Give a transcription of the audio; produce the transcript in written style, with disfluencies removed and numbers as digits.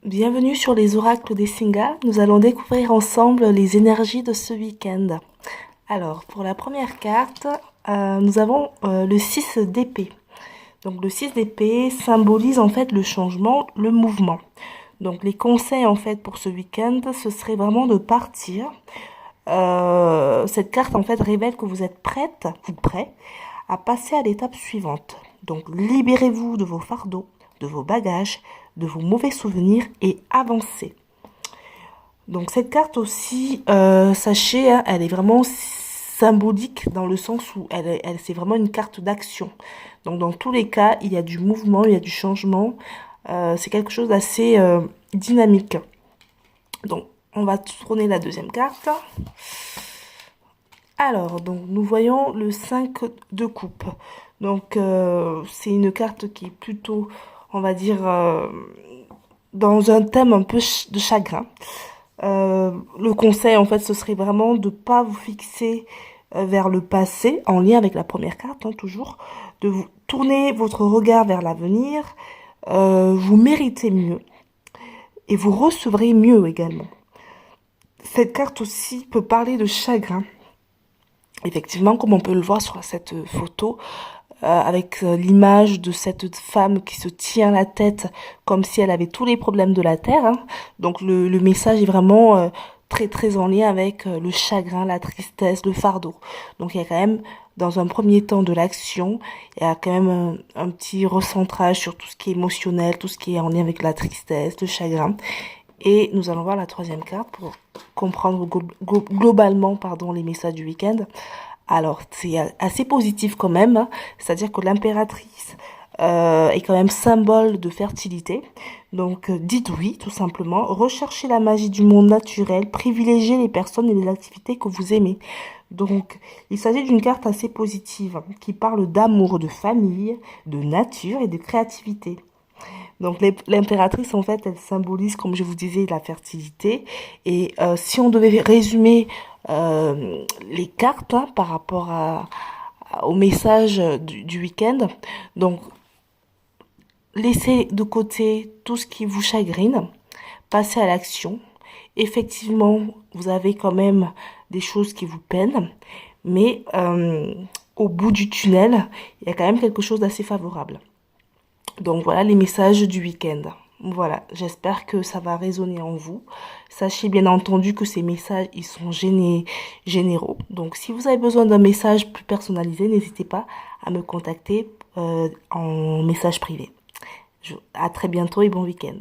Bienvenue sur les oracles des Singa. Nous allons découvrir ensemble les énergies de ce week-end. Alors, pour la première carte, nous avons le 6 d'épée. Donc, le 6 d'épée symbolise en fait le changement, le mouvement. Donc, les conseils en fait pour ce week-end, ce serait vraiment de partir. Cette carte en fait révèle que vous êtes prête ou prêt à passer à l'étape suivante. Donc, libérez-vous de vos fardeaux, de vos bagages, de vos mauvais souvenirs et avancez. Donc cette carte aussi, sachez, hein, elle est vraiment symbolique dans le sens où c'est vraiment une carte d'action. Donc dans tous les cas, il y a du mouvement, il y a du changement. C'est quelque chose d'assez dynamique. Donc on va tourner la deuxième carte. Alors, donc nous voyons le 5 de coupe. Donc c'est une carte qui est plutôt, on va dire, dans un thème un peu de chagrin. Le conseil, en fait, ce serait vraiment de pas vous fixer vers le passé, en lien avec la première carte, hein, toujours, de vous tourner votre regard vers l'avenir. Vous méritez mieux et vous recevrez mieux également. Cette carte aussi peut parler de chagrin. Effectivement, comme on peut le voir sur cette photo, avec l'image de cette femme qui se tient la tête comme si elle avait tous les problèmes de la terre, hein. Donc le message est vraiment très très en lien avec le chagrin, la tristesse, le fardeau. Donc il y a quand même dans un premier temps de l'action, il y a quand même un petit recentrage sur tout ce qui est émotionnel, tout ce qui est en lien avec la tristesse, le chagrin. Et nous allons voir la troisième carte pour comprendre globalement les messages du week-end. Alors, c'est assez positif quand même, hein. C'est-à-dire que l'impératrice est quand même symbole de fertilité. Donc, dites oui, tout simplement. Recherchez la magie du monde naturel, privilégiez les personnes et les activités que vous aimez. Donc, il s'agit d'une carte assez positive hein, qui parle d'amour, de famille, de nature et de créativité. Donc l'impératrice, en fait, elle symbolise, comme je vous disais, la fertilité. Et si on devait résumer les cartes hein, par rapport au message du week-end, donc laissez de côté tout ce qui vous chagrine, passez à l'action. Effectivement, vous avez quand même des choses qui vous peinent, mais au bout du tunnel, il y a quand même quelque chose d'assez favorable. Donc voilà les messages du week-end. Voilà, j'espère que ça va résonner en vous. Sachez bien entendu que ces messages, ils sont généraux. Donc si vous avez besoin d'un message plus personnalisé, n'hésitez pas à me contacter en message privé. À très bientôt et bon week-end.